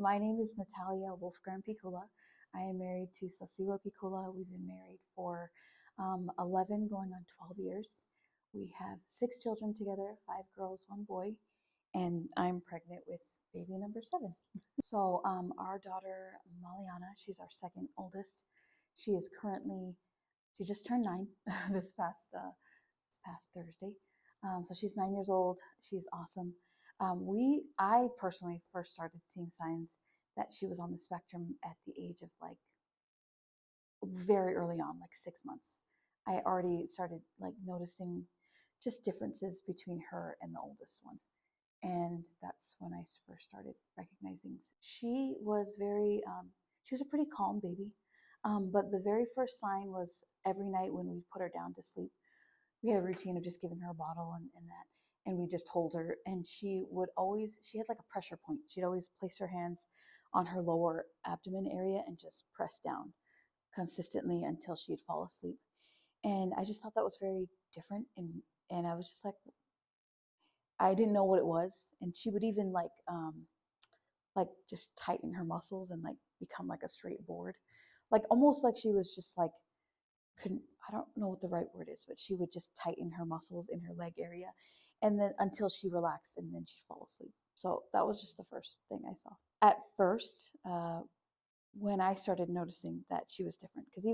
my name is Natalia Wolfgramm Pikula. I am married to Sasiwa Pikula. We've been married for 11 going on 12 years. We have 6 children together, 5 girls, 1 boy, and I'm pregnant with baby number 7. So our daughter Maliana, she's our second oldest. She is currently, she just turned 9 this past Thursday. So she's 9 years old. She's awesome. I personally first started seeing signs that she was on the spectrum at the age of like very early on, like 6 months. I already started like noticing just differences between her and the oldest one. And that's when I first started recognizing. She was a pretty calm baby. But the very first sign was every night when we put her down to sleep, we had a routine of just giving her a bottle and that, and we just hold her, and she had like a pressure point. She'd always place her hands on her lower abdomen area and just press down consistently until she'd fall asleep. And I just thought that was very different, and I was just like, I didn't know what it was. And she would even like just tighten her muscles and like become like a straight board, like almost like she was just like couldn't, I don't know what the right word is, but she would just tighten her muscles in her leg area, and then until she relaxed, and then she'd fall asleep. So that was just the first thing I saw. At first, when I started noticing that she was different, because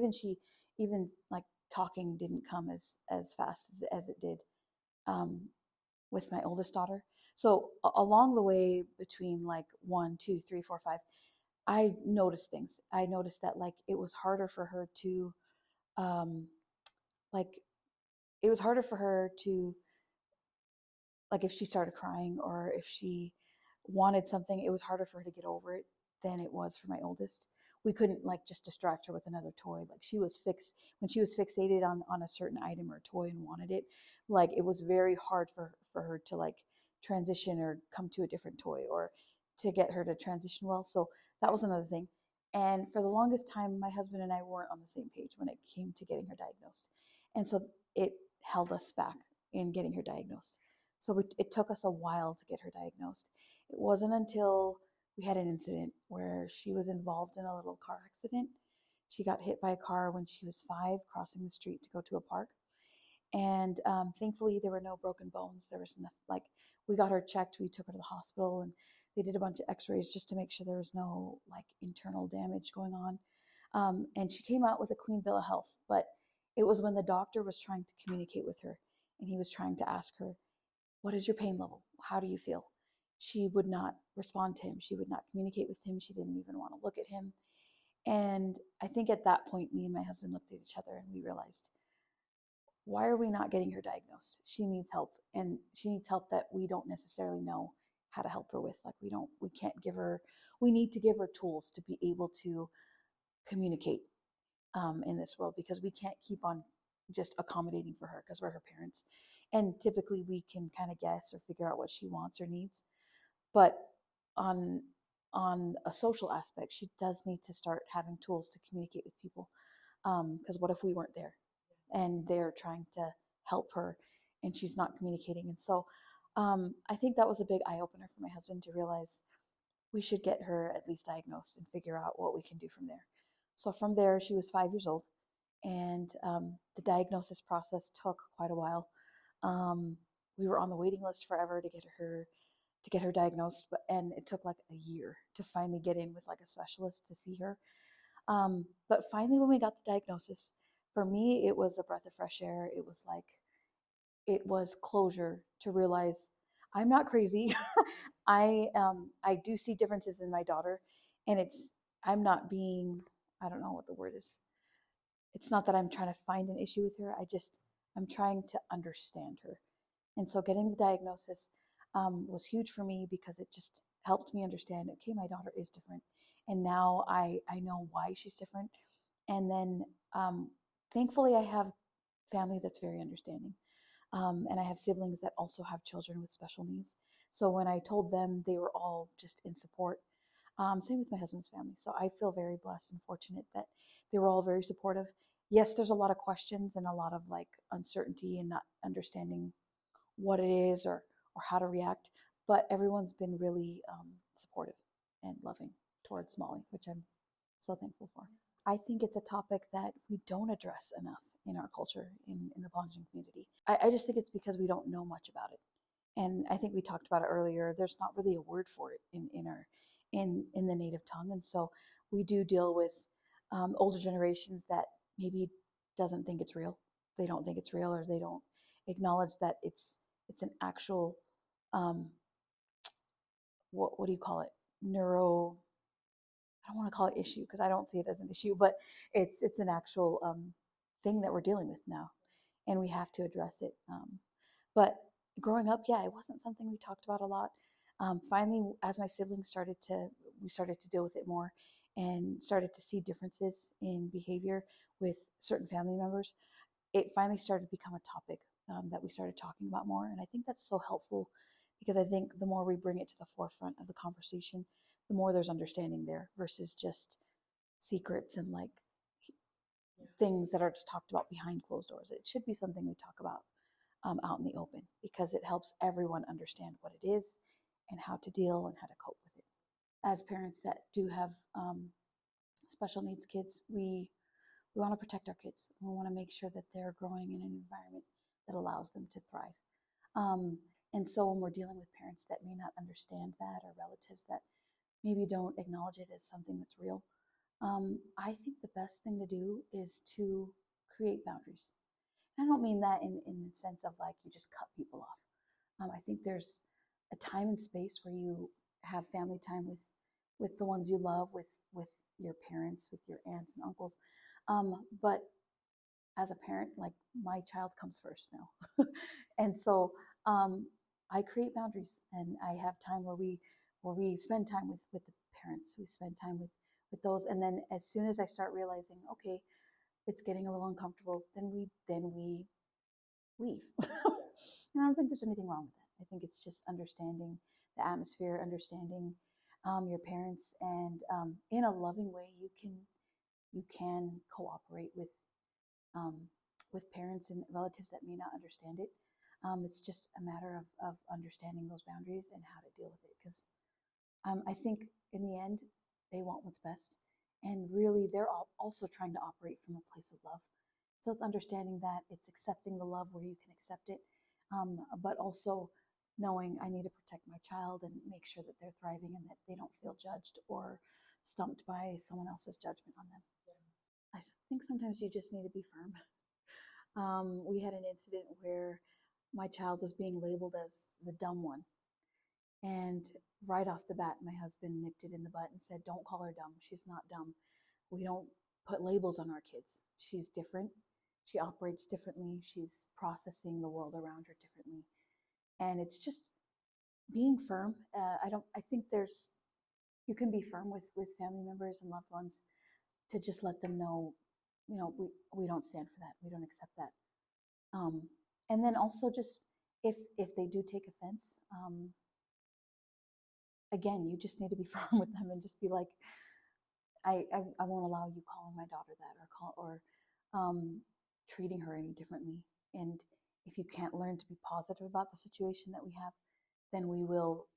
even like talking didn't come as fast as it did um, with my oldest daughter. So along the way between like 1, 2, 3, 4, 5, I noticed things. I noticed that like it was harder for her to um, like it was harder for her to, like, if she started crying or if she wanted something, it was harder for her to get over it than it was for my oldest. We couldn't like just distract her with another toy. Like she was fixed when she was fixated on a certain item or toy and wanted it, like it was very hard for her to like transition or come to a different toy or to get her to transition well. So that was another thing. And for the longest time, my husband and I weren't on the same page when it came to getting her diagnosed. And so it held us back in getting her diagnosed. So it took us a while to get her diagnosed. It wasn't until we had an incident where she was involved in a little car accident. She got hit by a car when she was 5, crossing the street to go to a park. And thankfully, there were no broken bones. There was nothing, like, we got her checked. We took her to the hospital and they did a bunch of x-rays just to make sure there was no like internal damage going on. And she came out with a clean bill of health. But it was when the doctor was trying to communicate with her and he was trying to ask her, what is your pain level? How do you feel? She would not respond to him. She would not communicate with him. She didn't even want to look at him. And I think at that point, me and my husband looked at each other and we realized, why are we not getting her diagnosed? She needs help, and she needs help that we don't necessarily know how to help her with. Like we can't give her, we need to give her tools to be able to communicate in this world, because we can't keep on just accommodating for her because we're her parents. And typically we can kind of guess or figure out what she wants or needs. But on a social aspect, she does need to start having tools to communicate with people. Because what if we weren't there and they're trying to help her and she's not communicating? And so I think that was a big eye opener for my husband to realize we should get her at least diagnosed and figure out what we can do from there. So from there, she was 5 years old, and the diagnosis process took quite a while. We were on the waiting list forever to get her diagnosed, and it took like a year to finally get in with like a specialist to see her. But finally, when we got the diagnosis, for me, it was a breath of fresh air. It was like it was closure to realize I'm not crazy. I do see differences in my daughter, and I'm not being, I don't know what the word is. It's not that I'm trying to find an issue with her. I'm trying to understand her. And so getting the diagnosis was huge for me because it just helped me understand, okay, my daughter is different. And now I know why she's different. And then thankfully, I have family that's very understanding. And I have siblings that also have children with special needs. So when I told them, they were all just in support. Same with my husband's family. So I feel very blessed and fortunate that they were all very supportive. Yes, there's a lot of questions and a lot of like uncertainty and not understanding what it is or how to react, but everyone's been really supportive. and loving towards Molly, which I'm so thankful for. I think it's a topic that we don't address enough in our culture, in the Polynesian community. I just think it's because we don't know much about it. And I think we talked about it earlier. There's not really a word for it in the native tongue, and so we do deal with older generations that maybe doesn't think it's real. They don't think it's real, or they don't acknowledge that it's an actual what do you call it? Neuro. I don't want to call it issue because I don't see it as an issue, but it's an actual thing that we're dealing with now, and we have to address it. But growing up, yeah, it wasn't something we talked about a lot. Finally, as my siblings we started to deal with it more and started to see differences in behavior with certain family members. It finally started to become a topic that we started talking about more. And I think that's so helpful because I think the more we bring it to the forefront of the conversation, the more there's understanding there versus just secrets and like things that are just talked about behind closed doors. It should be something we talk about out in the open because it helps everyone understand what it is and how to deal and how to cope with it. As parents that do have special needs kids, we want to protect our kids. We want to make sure that they're growing in an environment that allows them to thrive. And so when we're dealing with parents that may not understand that or relatives that maybe don't acknowledge it as something that's real, I think the best thing to do is to create boundaries. And I don't mean that in the sense of like you just cut people off. I think there's a time and space where you have family time with the ones you love, with your parents, with your aunts and uncles. But as a parent, like my child comes first now, and so I create boundaries, and I have time where we spend time with the parents. We spend time with those, and then as soon as I start realizing, okay, it's getting a little uncomfortable, then we leave. And I don't think there's anything wrong with that. I think it's just understanding the atmosphere, understanding your parents, and in a loving way, you can cooperate um, with parents and relatives that may not understand it. It's just a matter of understanding those boundaries and how to deal with it. Because I think in the end, they want what's best. And really, they're also trying to operate from a place of love. So it's understanding that it's accepting the love where you can accept it, but also knowing I need to protect my child and make sure that they're thriving and that they don't feel judged or stumped by someone else's judgment on them. I think sometimes you just need to be firm. We had an incident where my child was being labeled as the dumb one. And right off the bat, my husband nipped it in the butt and said, "Don't call her dumb. She's not dumb. We don't put labels on our kids. She's different. She operates differently. She's processing the world around her differently." And it's just being firm. I think you can be firm with family members and loved ones to just let them know, we don't stand for that. We don't accept that. Um, and then also just if they do take offense, again, you just need to be firm with them and just be like, I won't allow you calling my daughter that or treating her any differently. And if you can't learn to be positive about the situation that we have, then we will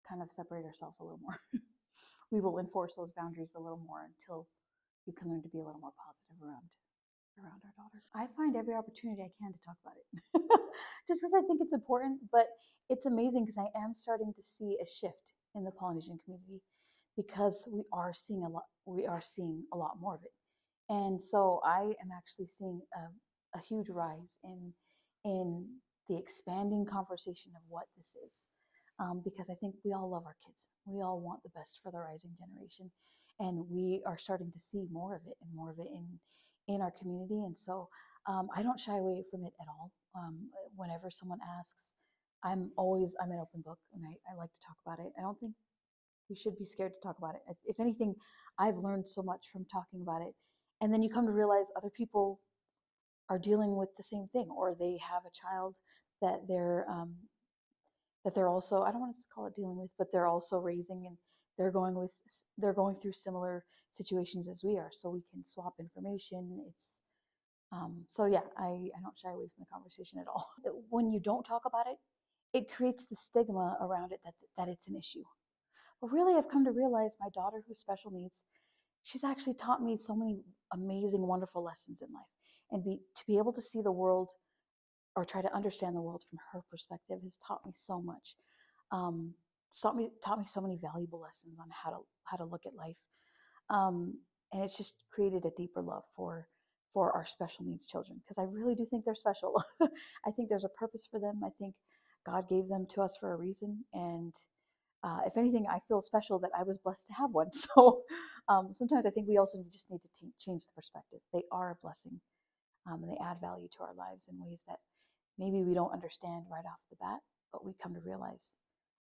kind of separate ourselves a little more. We will enforce those boundaries a little more until you can learn to be a little more positive around our daughter. I find every opportunity I can to talk about it, just because I think it's important. But it's amazing because I am starting to see a shift in the Polynesian community because we are seeing a lot. We are seeing a lot more of it, and so I am actually seeing a huge rise in the expanding conversation of what this is. Because I think we all love our kids. We all want the best for the rising generation, and we are starting to see more of it and more of it in our community. And so I don't shy away from it at all. Whenever someone asks, I'm an open book, and I like to talk about it. I don't think we should be scared to talk about it. If anything, I've learned so much from talking about it. And then you come to realize other people are dealing with the same thing, or they have a child that they're also, I don't want to call it dealing with, but they're also raising, and they're going through similar situations as we are, so we can swap information. So yeah, I don't shy away from the conversation at all. When you don't talk about it, it creates the stigma around it that it's an issue. But really, I've come to realize my daughter who's special needs, she's actually taught me so many amazing, wonderful lessons in life. And to be able to see the world or try to understand the world from her perspective has taught me so much. Um, taught me so many valuable lessons on how to look at life. Um, and it's just created a deeper love for our special needs children because I really do think they're special. I think there's a purpose for them. I think God gave them to us for a reason, and if anything, I feel special that I was blessed to have one. So sometimes I think we also just need to change the perspective. They are a blessing, and they add value to our lives in ways that maybe we don't understand right off the bat, but we come to realize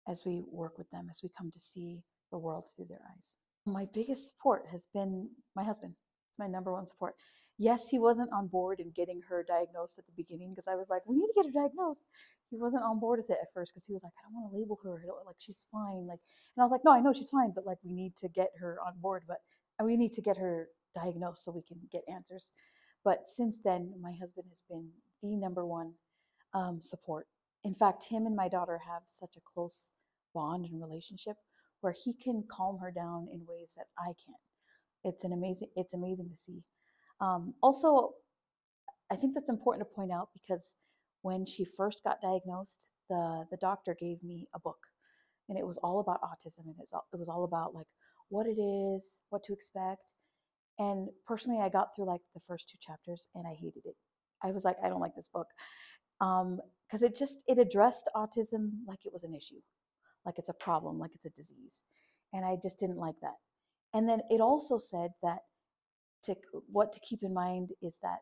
as we work with them, as we come to see the world through their eyes. My biggest support has been my husband. It's my number one support. Yes, he wasn't on board in getting her diagnosed at the beginning because I was like, we need to get her diagnosed. He wasn't on board with it at first because he was like, I don't want to label her. I don't, like, she's fine. Like, and I was like, no, I know she's fine, but like, we need to get her on board. And we need to get her diagnosed so we can get answers. But since then, my husband has been the number one support. In fact, him and my daughter have such a close bond and relationship where he can calm her down in ways that I can't. It's amazing to see. Also, I think that's important to point out because when she first got diagnosed, the doctor gave me a book, and it was all about autism, and it was all about like what it is, what to expect. And personally, I got through like the first two chapters, and I hated it. I was like, I don't like this book, because it addressed autism like it was an issue, like it's a problem, like it's a disease, and I just didn't like that. And then it also said that to what to keep in mind is that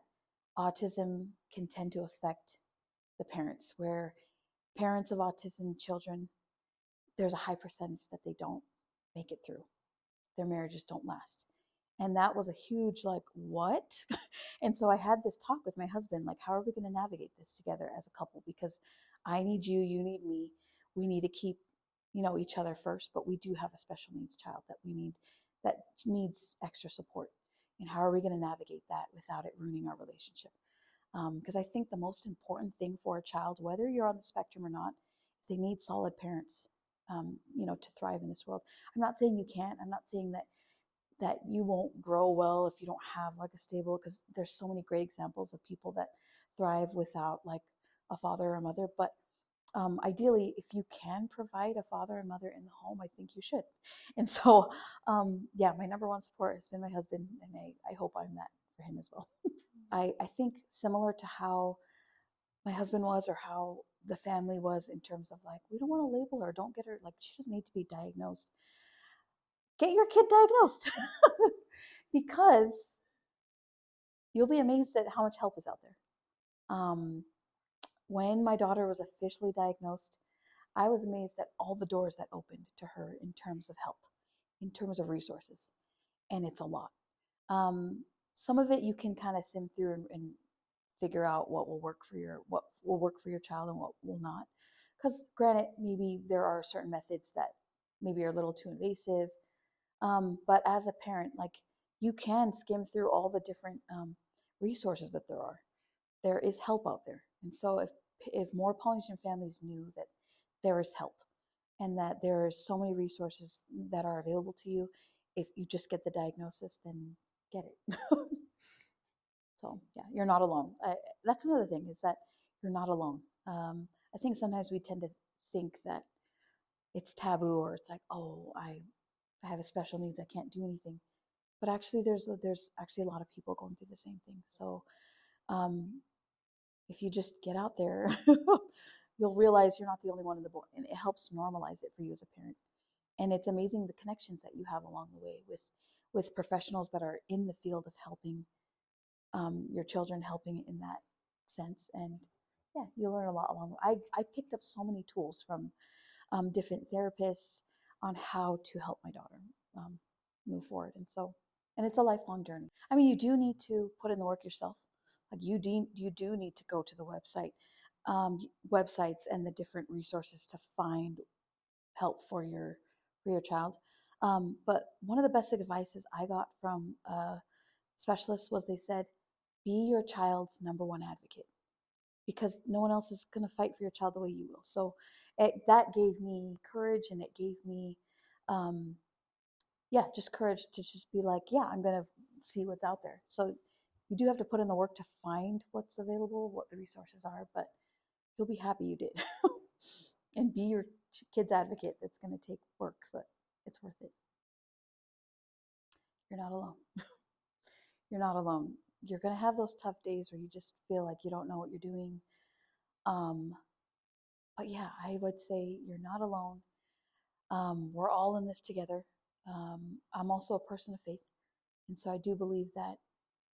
autism can tend to affect the parents, where parents of autism children, there's a high percentage that they don't make it through. Their marriages don't last. And that was a huge like, what? And so I had this talk with my husband, like, how are we going to navigate this together as a couple? Because I need you, you need me. We need to keep, each other first, but we do have a special needs child that needs extra support. And how are we going to navigate that without it ruining our relationship? Because I think the most important thing for a child, whether you're on the spectrum or not, is they need solid parents, to thrive in this world. I'm not saying you can't. I'm not saying that you won't grow well if you don't have like a stable, because there's so many great examples of people that thrive without like a father or a mother. But ideally, if you can provide a father and mother in the home, I think you should. And so, yeah, my number one support has been my husband, and I hope I'm that for him as well. I think similar to how my husband was, or how the family was, in terms of like, we don't want to label her, don't get her, like, she doesn't need to be diagnosed. Get your kid diagnosed because you'll be amazed at how much help is out there. Um, when my daughter was officially diagnosed, I was amazed at all the doors that opened to her in terms of help, in terms of resources, and it's a lot. Um, some of it you can kind of sift through and figure out what will work for your child and what will not. Because granted, maybe there are certain methods that maybe are a little too invasive. But as a parent, like, you can skim through all the different resources that there are. There is help out there. And so if more Polynesian families knew that there is help and that there are so many resources that are available to you, if you just get the diagnosis, then get it. So yeah, you're not alone. That's another thing, is that you're not alone. I think sometimes we tend to think that it's taboo, or it's like, oh, I have a special needs, I can't do anything. But actually, there's actually a lot of people going through the same thing. So um, if you just get out there, you'll realize you're not the only one in the boat, and it helps normalize it for you as a parent. And it's amazing the connections that you have along the way with professionals that are in the field of helping your children, helping in that sense. And yeah, you learn a lot along the way. I picked up so many tools from different therapists on how to help my daughter um, move forward. And it's a lifelong journey. I mean, you do need to put in the work yourself. Like, you do need to go to the websites and the different resources to find help for your child. But one of the best advices I got from specialists was, they said, be your child's number one advocate, because no one else is going to fight for your child the way you will. So that gave me courage, and it gave me um, yeah, just courage to just be like, yeah, I'm gonna see what's out there. So you do have to put in the work to find what's available, what the resources are, but you'll be happy you did. And be your kid's advocate. That's going to take work, but it's worth it. You're not alone. You're not alone. You're going to have those tough days where you just feel like you don't know what you're doing. Um, but yeah, I would say you're not alone. We're all in this together. I'm also a person of faith. And so I do believe that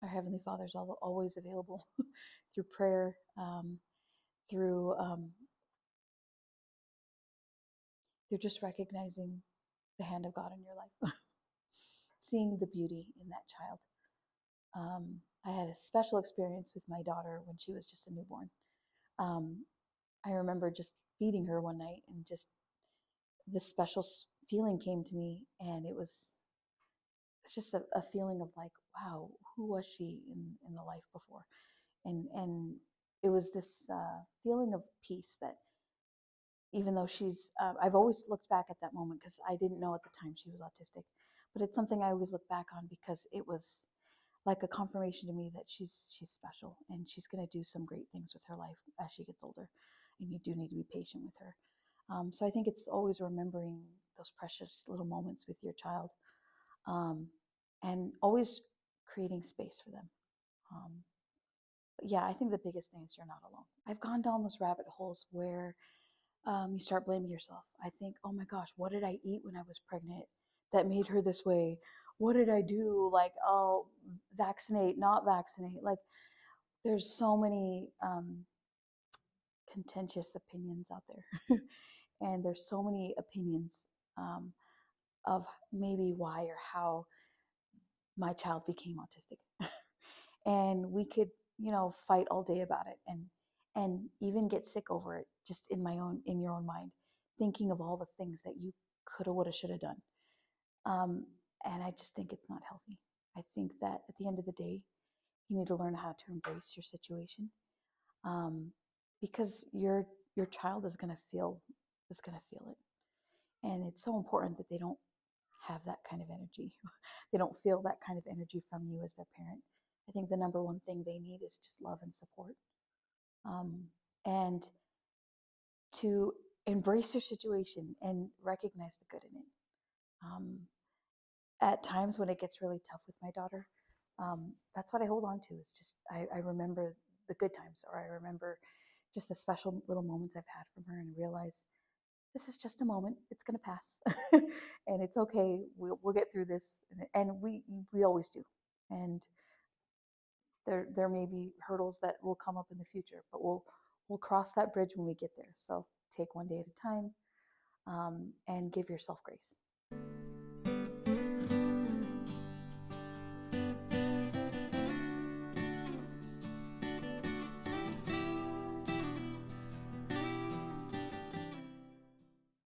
our Heavenly Father is always available through prayer, through through just recognizing the hand of God in your life, seeing the beauty in that child. I had a special experience with my daughter when she was just a newborn. Um, I remember just feeding her one night, and just this special feeling came to me, and it's just a feeling of like, wow, who was she in the life before? And it was this feeling of peace that even though I've always looked back at that moment because I didn't know at the time she was autistic, but it's something I always look back on because it was like a confirmation to me that she's special and she's going to do some great things with her life as she gets older, and you do need to be patient with her. So I think it's always remembering those precious little moments with your child, um, and always creating space for them. Um, but yeah, I think the biggest thing is you're not alone. I've gone down those rabbit holes where you start blaming yourself. I think, oh my gosh, what did I eat when I was pregnant that made her this way? What did I do? Like, oh, vaccinate, not vaccinate. Like, there's so many contentious opinions out there. And there's so many opinions um, of maybe why or how my child became autistic. And we could, fight all day about it, and even get sick over it, just in your own mind, thinking of all the things that you coulda, woulda, shoulda done. Um, and I just think it's not healthy. I think that at the end of the day, you need to learn how to embrace your situation, um, because your child is gonna feel it, and it's so important that they don't have that kind of energy. They don't feel that kind of energy from you as their parent. I think the number one thing they need is just love and support, um, and to embrace your situation and recognize the good in it. Um, at times when it gets really tough with my daughter, that's what I hold on to. It's just I remember the good times, or I remember just the special little moments I've had from her, and realize this is just a moment. It's gonna pass, and it's okay. We'll get through this, and we always do. And there may be hurdles that will come up in the future, but we'll cross that bridge when we get there. So take one day at a time, and give yourself grace.